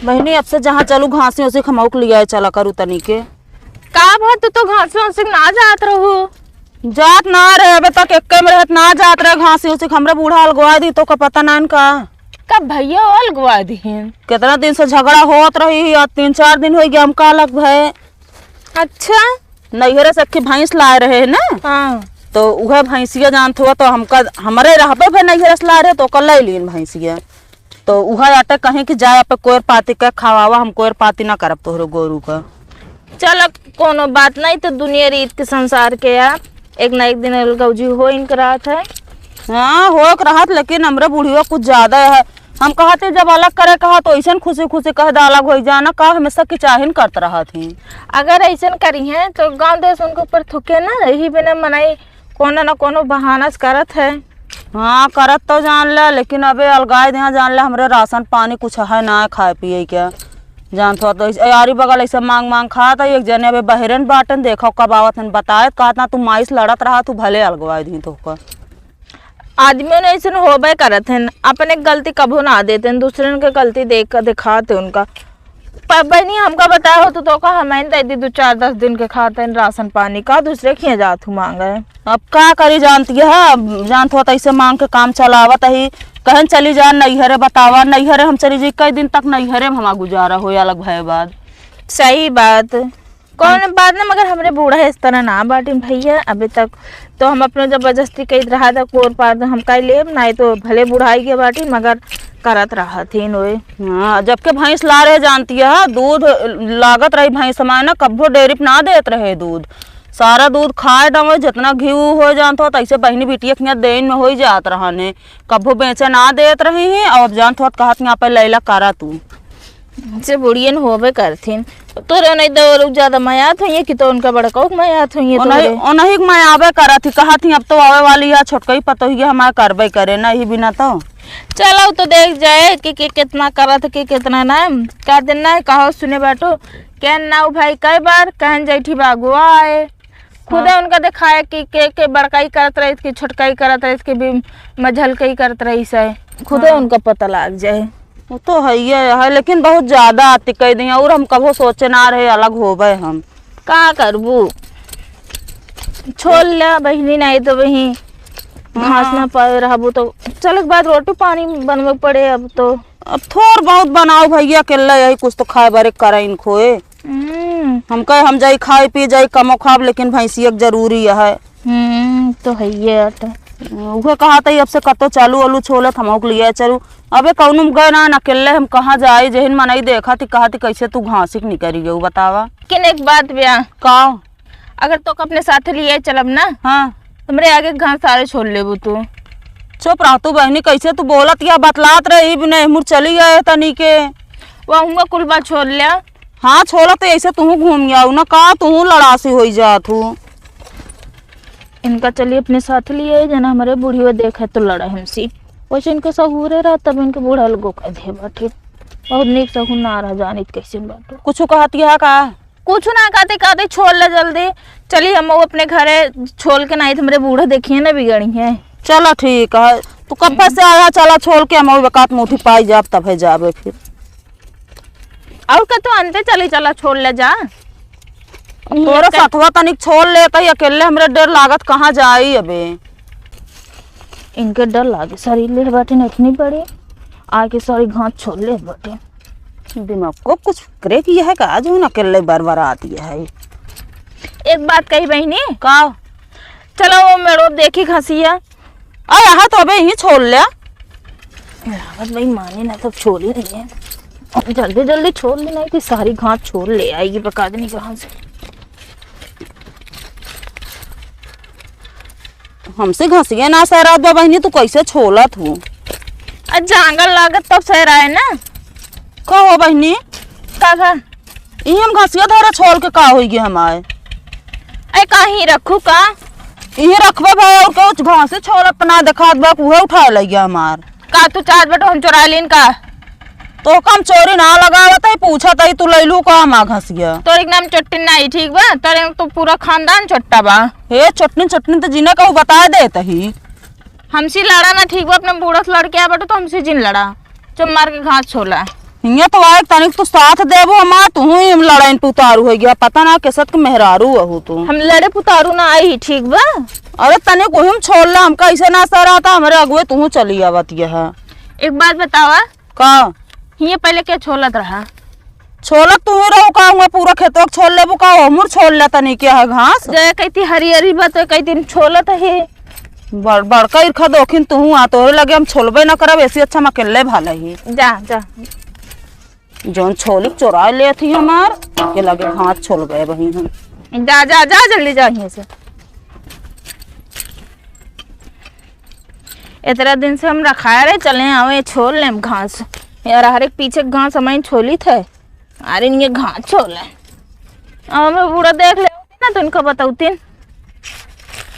बहनी अब से जहाँ चलू घासी उसे खमौक लिया चला करू तनी के। का बात तो घास से ना जात रहू। जात ना रहे अबे तक एक में रहत ना जात रहे घासी उसे हमरे बूढ़ा अलगवा दी तो का पता ना इनका कब भैया अलगवा दीन। कितना दिन से झगड़ा होत रही और 3-4 दिन हो गया हमका अलग भय। अच्छा नैहरे से की भैंस लाए रहे ना। हाँ तो वह भैंसिया जानत हुआ तो हमका हमारे रहबे भाई नैहरे से लाए रहे तो कल ले लीन भैंसिया। तो वह आटे कहीं कि जाए पे कोयर पाती का खावा हम कोयर पाती ना करब तोहरो गोरू का। चल कोनो बात नहीं तो दुनिया रीत के संसार के यार एक ना एक दिन अलगौजी हो इन करात है। हाँ हो रहत लेकिन हमरे बुढ़िया कुछ ज्यादा है। हम कहते जब अलग करे कहा तो ऐसा खुशी खुशी कह दा अलग हो जाना का हमेशा की चाहिन करते रहा थी। अगर ऐसा करी है तो गांव देश उनके ऊपर थुके ना यही बिना मनाई कोनो ना कोनो बहाना करत है। हाँ करत तो जान ले लेकिन अबे अलगाए यहाँ जान ले हमरे राशन पानी कुछ है ना खाए पिए क्या जान थो तो यारी बगल ऐसा मांग मांग खा था एक जने अबे बहरन बाटन देखो कब आवत हन बताए कहा ना तू माइस लड़त रहा तू भले अलगवाए दी तो का। आदमियों ने ऐसे होबे करत हैं अपने गलती कभू ना देते दूसरे के गलती देख कर दिखाते उनका। बहनी हमका बताया हो तो का हमें दे दी 2-4-10 दिन के खाते राशन पानी का दूसरे खिया जात हूँ मांगे। अब का करी जानती है जानत हो ऐसे मांग के काम चलावत ही कहन चली जा नैहरे बतावा नैहरे हम चली जी कई दिन तक नैहरे में हमारा गुजारा हो अलग भय बाद। सही बात कौन बात ना मगर हमरे बूढ़ा इस तरह ना बाटिन भैया अभी तक तो हम अपने जबरदस्ती कही रहा था कोर पार हम कह ले नहीं तो भले बुढ़ाई के बाटी मगर करत रहा थी नोए। हाँ जबकि भैंस ला रहे जानती है दूध लागत रही भैंस में ना कब्बो डेयरी पे ना देत रहे दूध सारा दूध खाए डवे जितना घी हो जानत हो ऐसे बहनी बिटिया के देन में हो जात रहा ने कब्बो बेचे ना देत रही है और जानत हो कहत यहाँ पे लैला करा तू से बुढ़ियन होबे करथिन तो नहीं दो ज्यादा मयात हुई कि तो उनका बड़का मयात हुई नहीं मैं आवे करा थी कहा थी अब तो आवे वाली है छोटका ही पतो ही हमारा करबे करे ना ही बिना तो चलो तो देख जाए कि कितना करत कि कितना ना का दिन ना कहो सुने बाटो क्या ना भाई कई बार कहन जैठी बागुआ आए खुदे उनका दिखाए कि के बड़काई करत रही कि छोटकाई करत रही कि भी मझल कई करत रही से खुदे उनका पता लग जाए। वो तो है लेकिन बहुत ज्यादा आती कह दी और हम कभो सोचे ना रहे अलग हो गए हम का करबू छोड़ लिया बहनी नहीं तो वही घास ना पाए रहबू तो चल एक बार रोटी पानी बनवे पड़े अब थोड़ बहुत बनाओ भैया अकेला यही कुछ तो खाए बारे करे इन खोए हम कहे हम जाई खाए पी जाई कमो खाब लेकिन भैंसिया जरूरी है। तो है ये वह कहा था अब से कतो चालू आलू छोले थमोक लिया चलू अबे कौन गए ना अकेले हम कहाँ जाए जहन मनाई देखा थी कहा थी कैसे तू घासिक निकली गई बतावा किन एक बात ब्याह का अगर तो अपने साथ लिए चलब ना। हाँ तुम्हारे आगे घास सारे छोड़ ले तू चुप रह तू बहनी कैसे तू बोलत या बतलात रही भी नहीं मुर चली गए तनी के वह कुल बात छोड़ लिया। हाँ छोड़ा तो ऐसे तू घूम गया ना का तू लड़ासी हो जा तू इनका चलिए अपने साथ लिए जना हमारे बूढ़ी देखे तो लड़ा हमसी वैसे इनका सहूरे रहा तब इनके बूढ़ा लोगों का दे बाटे बहुत नीक सहू ना रह जानी कैसे बाटो कुछ कहती है का कुछ ना कहते छोड़ ले जल्दी चलिए हम अपने घरे छोड़ के नहीं हमारे बूढ़ा देखिए ना बिगड़ी है। चलो ठीक है तू कब से आया चला छोड़ के हम बेकात मुठी पाई जाब तब है जाबे फिर और का तो अंते चला छोड़ ले जा तोरे साथवा तनिक छोड़ लेता ही अकेले हमरे डर लागत कहाँ जाई अबे इनके डर लागे शरीर ले बाटे इतनी बड़ी आके सारी घास छोड़ ले बाटे दिमाग को कुछ करे की है का आज हूँ अकेले बार आती है। एक बात कही बहनी का चलो वो मेरे देखी घसिया अरे तो अबे यही छोड़ लिया भाई माने ना तो छोड़ ही रही है जल्दी जल्दी छोड़ लेना कि सारी घास छोड़ ले आएगी पका देनी कहाँ से हमसे घसिया ना सहरात बा बहनी तू कैसे छोड़त हूँ जंगल लागत तब सहरा है ना का हो बहनी का यही हम घसिया धरा छोड़ के का होगी हमारे अरे कहीं रखू का यही रखबे भाई और कुछ घास से छोड़ अपना दिखात बा उहे उठा लिया हमार का तू चार बेटो हम चुरा लीन का तो कम चोरी ना लगावत है पूछत है तू लैलू का माँ घसिया तोर एकदम चट्टी नहीं ठीक बा तोरे तो पूरा खानदान चट्टा बा हे चटनी तो जीने का बता देता ही हमसे लड़ा ना ठीक बा अपने बूढ़ा से लड़के आ बेटो तो हमसे जिन लड़ा जो मार के घास छोला हिंगे तो आए तनिक तू साथ देबो हमार तू ही लड़ाइन पे उतारू हो गया पता ना केसत के मेहरारू अहू तू। हम लड़े पुतारू ना आई ठीक बा। अरे तनिक वही छोड़ ला हमका ऐसे ना सरा था हमारे अगुए तू चली आवत यह। एक बात बतावा का ये पहले क्या छोलत रहा? छोलत तू ही रहो का पूरा खेतों छोड़ लेबू का हमर छोड़ ले तनी क्या है घास जय कहती हरी हरी बात कई दिन छोलत है। बड़का इरखा दोखिन तू आ तोरे लगे हम छोलबे ना करब ऐसी अच्छा हम अकेले भाले ही जा जा जौन छोली चोरा ले थी हमार के लगे हाथ छोल गए वही हम। जा जा जा जल्दी जा यहीं से। इतना दिन से हम रखाए रहे चले आवे छोड़ ले घास यार हर एक पीछे घास हमारी छोली थे अरे ये घास छोले अब हमें पूरा देख ले ना तो उनका बताऊती